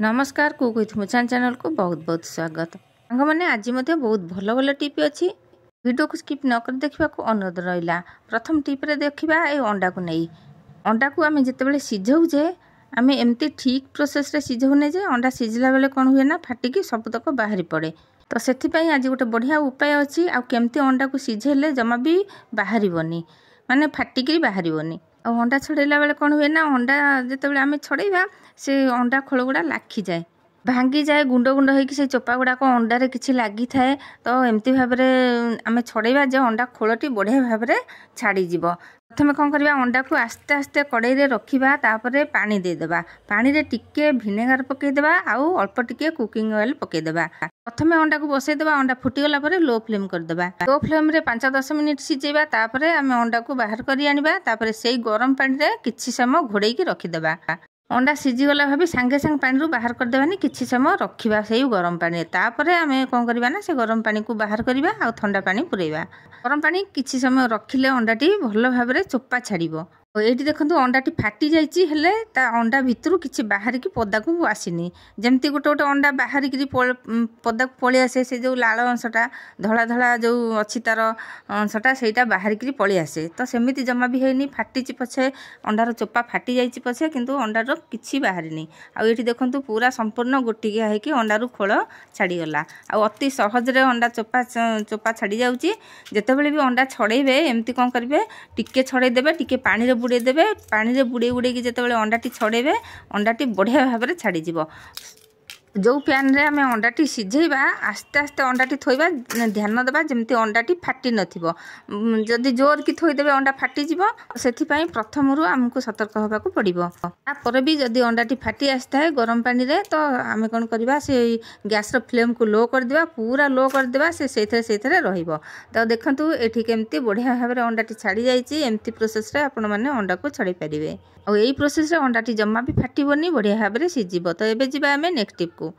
नमस्कार cook with मुचान channel को बहुत बहुत स्वागत। मैंने आज बहुत भल भल टिप अच्छी वीडियो को स्किप नक देखा अनुरोध रहा। प्रथम टिप्रे देखा ये अंडा को नहीं अंडा को आम जिते सिझाऊे आम एमती ठीक प्रोसेस रे सिझाऊने जे अंडा सिझला बेले कौन हुए ना फाटिकी सबतक बाहरी पड़े। तो से आज गोटे बढ़िया उपाय अच्छी आमती अंडा को सिझेले जमा भी बाहर माने फाटिकी बाहर अंडा छड़ेला बेले कौन हुए ना अंडा जिते आम छड़ेबा से अंडा खोल गुड़ा लाखी जाए भांगी जाए गुंड गुंड होगी से चोपा गुड़ाक अंडारे किसी लगी थाए। तो एमती भाव आम छड़ेबा जे अंडा खोलटी बढ़िया भाव छाड़ीज। प्रथम कौन करवा अंडा को आस्ते आस्ते कड़ाई रे रखिबा तापरे पानी देदेबा पानी रे टिके भिनेगार पकेदेबा आउ अल्प टिके कुकिंग ऑयल पकेदेबा। प्रथम अंडा को बसईदेबा अंडा फुटीगला पर लो फ्लेम करदेबा लो फ्लेम रे 5-10 मिनिट सिझेबा तापरे आम अंडा को बाहर करी आनिबा तापरे सेई गरम पानी रे किछि समय घोड़ेई की रखिदेबा। अंडा सिझीगला भाभी सांगे सांगे पानी रू बाहर करदेबानी किछि समय रखिबा सेई गरम पानी तापरे आमे कोन करबा ना से गरम पानी को बाहर करबा आ ठंडा पानी पुरेबा। गरम पानी किछि समय रखिले अंडाटी भल भाबरे चोपा छाड़िबो। एठी देखंतु अंडाटी फाटी जाइछि हेले ता अंडा भितरु किछि बाहर की पदा को आसीनी जेमती गोटे गोटे अंडा बाहर की पदा को पळि आसे से जो लाल अंशटा धला धला जो अछि तार अंशटा सेटा बाहर की पळि आसे। तो सेमिति जमा भी हेनी फाटिछि पछे अंडार चोपा फाटी जाइछि पछे किंतु अंडार किछि बाहरिनी। आ एठी देखंतु पूरा संपूर्ण गोटिया है कि अंडारू खोल छाड़ी गला आ अति सहज रे अंडा चोपा छाड़ी जाउछि। जेतेबेले भी अंडा छड़ेबे एमती कोन करबे टिके छड़े देबे टिके पानी रे बुड़े देबे पानी रे बुड़े बुड़े की जेतेबेले अंडाटी छड़ेबे अंडाटी बढ़िया भाव में छाड़ी जीवो। जो पैन रे आमे अंडाटी सिझेबा आस्ते आस्ते अंडाटी थोइबा ध्यान देबा जेमती अंडाटी फाटी नथिबो जदि जोर की थोइ देबे अंडा फाटी जीवो। सेथि पई प्रथम रु हमकु सतर्क होबा को पड़िबो। आ पर भी जदि अंडाटी फाटी आस्ता है गरम पानी रे तो आमे कोन करबा से गैस रो फ्लेम को लो कर देबा पूरा लो कर देबा से सेथरे रहिबो। तो देखंतु एठी केमती बढ़िया भाव रे अंडाटी छाड़ी जाईची एमती प्रोसेस रे आपण माने अंडा को छाड़ी परिबे और यही प्रोसेस रे अंडाटी जम्मा भी फाटिबोनी बढ़िया भाव रे सिझिबो। तो एबे जिबा आमे नेक्स्ट टिप को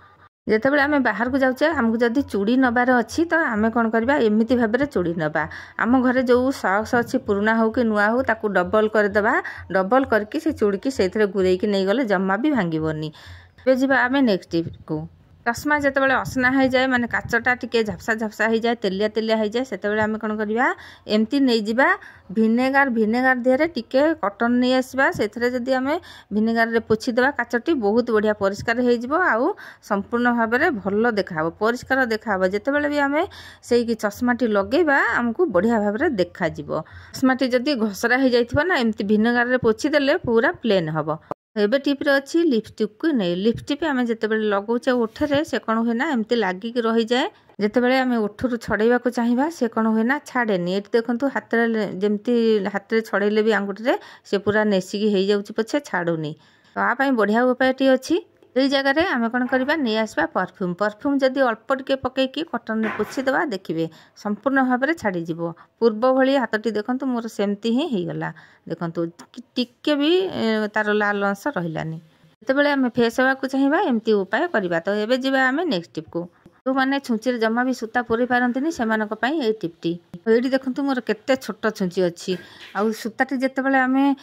जेतेबेले आमे बाहर को जाउचे हमकु जदि चूड़ी नबार अछि तो आमे कोन करबा एमिति भाव रे चूड़ी नबा आम घरे जो सॉक्स अछि पुराना हो कि नुआ हो ताकू डबल कर देबा डबल करके से चूड़ी की सेथरे गुरई की नै गले जम्मा भी भांगीबोनी। एबे जिबा आमे नेक्स्ट टिप को चश्मा जितेबाला असना हो जाए माने काचटा टिके झपसा झपसा हो जाए तेलिया तेलिया हो जाए सेतेबेले आमे कोन करबा एमती नै जिबा भिनेगार देहरे टिके कॉटन नै आसबा सेथरे जदि आमे भिनेगार रे पोछि देबा काचटी बहुत बढ़िया परिष्कार हो जिवो आउ संपूर्ण भाव में भल देखाबो परिष्कार देखाबो। जेतेबेले भी आमे सेई की चश्माटी लगेबा हमकु बढ़िया भाव में देखा जिवो। चश्माटी जदि घसरा हो जाइथिबो ना एमती भिनेगार रे पोछि देले पूरा प्लेन हबो। एबे टिप्रे अच्छी लिपस्टिक को नहीं लिपस्टिक आम जितेबाला लगौचे ओठरे से कौन हुए ना एमती लागिक रही जाए जितेबाला आम ओठरू छड़ेबा को चाहिए से कौन हुए ना छाड़ेनी। ये देखो हाथ जमती हाथ में छड़ेले भी आंगुठी से पूरा नेसिकी हो जाऊँगी पछे छाड़ूनी। तो आप बढ़िया उपायटी अच्छी यही जगह आम कौन करवा नहीं आसवा परफ्यूम जदि अल्प टिके पकईकी कटन पोछीदेवा देखिए संपूर्ण भाव में छाड़ीज। पूर्व भली हाथटी देखो मोर सेमती ही होगला देखो टिके भी तार लाल अंश रहानी। जितेबाला आम फेस हवा को चाहिए एमती उपाय करवा। तो ये जावा आम नेक्स्ट टिप को जो मैंने छुंची जमा भी सूता पूरी पारती से ये टिप्टी ये देखो मोर केते छोट छुंची अच्छी आउ सूताटी जितेबाला आम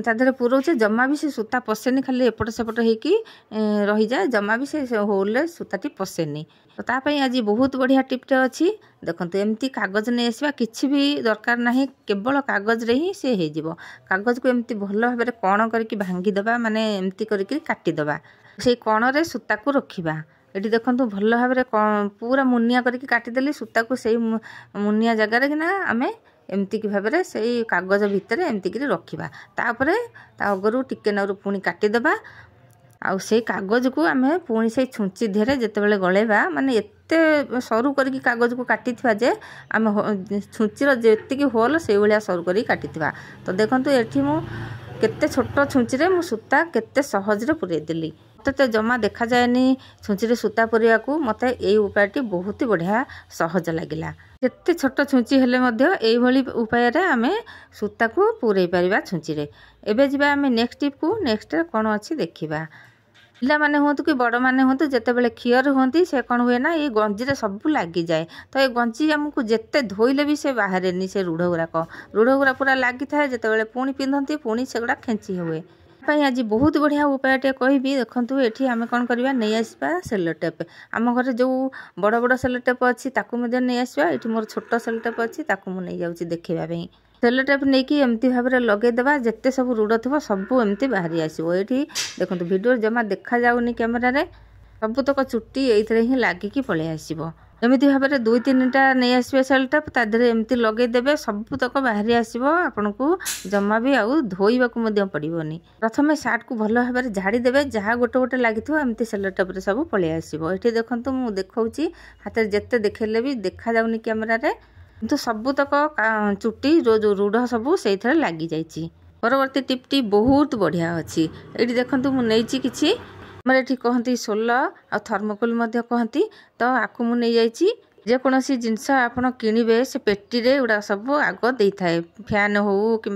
तादेह पुरोचे जमा भी से सूता पशेनी खाली एपट सेपट होगी रही जाए जमा भी से होल सूताटी पशेनी। तो तापाई आज बहुत बढ़िया टिप्टे अच्छी देखो एमती कागज नहीं आसवा किसी भी दरकार नहीं केवल कागज रे ही से हो कागज को एमती भल भाव कण करके भांगीदबा माने एमती करके काटिदबा से कण रे सूता को रखिबा। ये देखो भल भाव में पूरा मुनिया करके काटिदेली सूता को सही मुनिया जगार कि ना आम एमती की भाव से कागज भितर एमती कि रखा तापर अगरू टिके नरु पुणी काटिदेबा आउ से कागज को आम पुणी से छुंची देहरे जितेबाला गलेबा माने एते सरू करके कागज को काटी जे आम छुंचीर जेतिकी होल से भाया सरू कर काटी। तो देखो ये मु केते छोट छुंची रे मु सूता केते सहज रे पुरे देली तो जमा देखा जाएनी छुंची सूता पुरिया को मते यही उपायटी बहुत ही बढ़िया सहज लगिला। जिते छोट छुंची हेले मध्य एई भली उपाय रे आमे सूता को पूरे परिबा छुंची रे। एबे जिबा आमे नेक्स्ट टिप को नेक्स्ट कोन अछि देखिबा। पिला माने होतु कि बड़ माने होतु जेतेबेले खियर होंती से कोन हुए ना ये गंजी रे सब लागी जाए। तो ये गंजी हमकु जेते धोइले भी से बाहरेनी से रूढ़ गुरा पूरा लागी थाए जेतेबेले पुणी पिंधंती पुणी सेगुड़ा खेंची हुए आज बहुत बढ़िया उपायटे कहबी देखो ये आम कौन करवा नहीं आसवा सेलो टेप आम घर जो बड़ बड़ सेलो टेप अच्छी नहीं आसवा ये मोर छोट सेलो टेप अच्छी मुझे जाऊँगी देखापी सेलो टेप नहीं कि एमती भाव में लगेदेवा जिते सब रूढ़ थी सब एमती बाहरी आसो ये देखो भिडियो जमा देखा जाऊनी कैमेरारे सबुतक चुट्टी ये हिं लगिकी पलि आसो एमती भाव में 2-3टा नहीं आसवे सेलो टेप तादेह एमती लगेदेवे सबुतक बाहरी आसो आपन को जमा भी आउ धोइबा पड़ोनी प्रथम सार्ट को भल भाव में झाड़ीदेवे जहाँ गोटे गोटे लगी एमती सेलो टेप सब पलि आसो ये देखो मुझे देखा हाथ में जिते देखेले भी देखा जाऊनी कैमेरारे किंतु सबुतक चुट्टी जो रूढ़ सब से लगी जाइए। परवर्ती टिप्टी बहुत बढ़िया अच्छी ये देखो मुझे किसी आमर ये कहती सोल आ थर्मोकोल कहती तो आपको मुझे जाइए जेकोसी जिनस आप किणवे से पेटी रे गुड़ा सब आग दे थाए फैन हो कि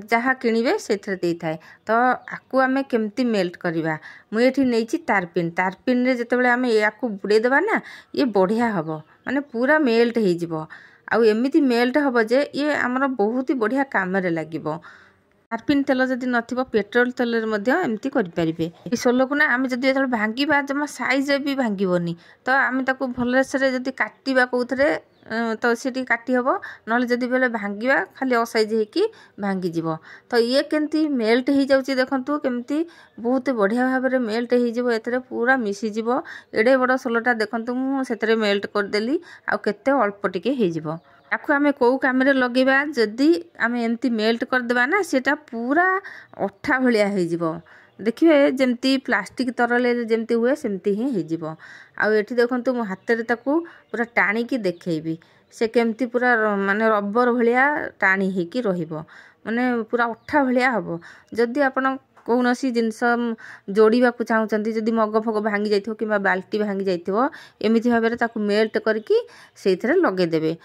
जहाँ किणवे से दे थाए तो आपको आम केमती मेल्ट करवा मुझे नहीं तारपिन तारपिन जिते आम या बुड़ेदेवा ना ये बढ़िया हम माने पूरा मेल्ट हो एमती मेल्ट हम जे ये आमर बहुत ही बढ़िया कम लगे तारपिन तेल जदि नथिबो पेट्रोल तेल एमती करें सोल को ना आम जब जो भांगा जमा साइज भी भांगनी तो आम भल से जब काटा कौथे तो सी काटी हम ना जदि बेले भांगा खाली असाइज होगी भांगीज तो ये केमती मेल्ट हो जाऊँगी देखु केमती बहुत बढ़िया भाव में मेल्ट हो पूरा मिसीज एडे बड़ सोलटा देखु मुझे मेल्ट करदेली आते अल्प टिके हो आपको आम कौ कम लगेगा जदि आम एमती मेल्ट करदेवा ना सेटा पूरा अठा भाया हो देखिए जमती प्लास्टिक तरल जमती हुए सेमती ही हो आठी देखो मो हाथ में पूरा टाणिकी देखी से केमती पूरा माने रबर भाया टाणी होकी माने पूरा अठा भाया हम जदि आपन कौन सी जिनस जोड़ा चाहते जदि मग फग भांगी जाइए कि बाल्टी भांगी जाइए एमती भाव में मेल्ट करके लगेदेवे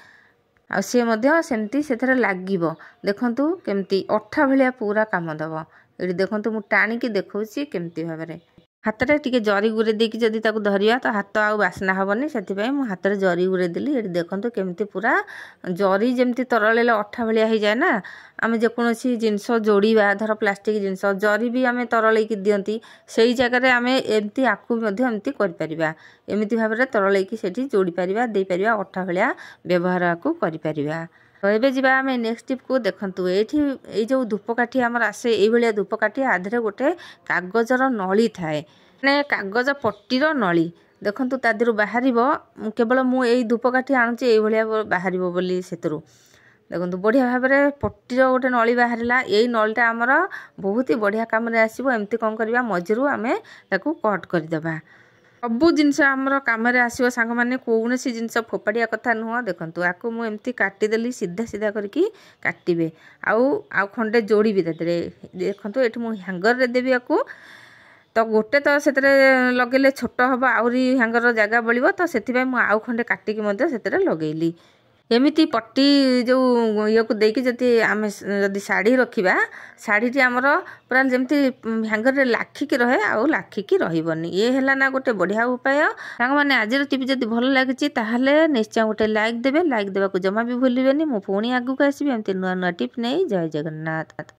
सेमती से लगे देखु केमती अठा भाया पूरा कम दब ये देखो मुझे टाणिकी देखा केमती भाव में हाथ में टे जरी गुरे देकी जदि धरिया तो हाथ आउ बास्ना हेनी से मुझे हाथ में जरी गुरे देली ये देखो केमती पूरा जरी जमती तरल अठा भाया हो जाए ना आम जेकोसी जिनस जोड़ा धर प्लास्टिक जिनस जरी भी आम तरल दिंती से जगह आम एमती आपको एमती कर एमती भाव में तरल जोड़ी पार दे पार अठा भाया व्यवहार आपको कर तो ये आम नेक्स्ट टिप को देखु ये जो धूपकाठी आमर आसे ये धूपकाठी आधे गोटे कागजर नली थाए मैंने कागज पट्टीर नली देखु तादर बाहर केवल मुझे धूपकाठी आणुची ये बाहर बोली से देखो बढ़िया भाव में पट्टीर गोटे नली बाहर यही नलटा आमर बहुत ही बढ़िया कम आसो एमती कौन करवा मझिरू आम कट करदे सबू जिनस आमर कम आसो सांग मैंने कौन सी जिनस फोपाड़िया कथा नुह देखो आपको मुझे काटिदेली सीधा सीधा करके काटे आउ खंडे जोड़ी भी दे देखो ये मुझे हैंगर देवी आपको तो गोटे तो से लगे छोट हम आहरी हैंगर जगह बड़ो तो से आउ खंडे काटिकी लगेली एमती पट्टी जो ये को देकी जदि आम जदि शाढ़ी रखा शाढ़ी आमर पूरा जमती हैंगर लाखिकी रहे आउ लाखिकी रही ये है ना गोटे बढ़िया उपाय सांग मैंने आज टिप जब भल लगी ताहले निश्चय गोटे लाइक देवे लाइक देवा जमा भी भूलें मुझे पुणी आगू आसबि एमती नुआ नुआ टिप नहीं जय जगन्नाथ।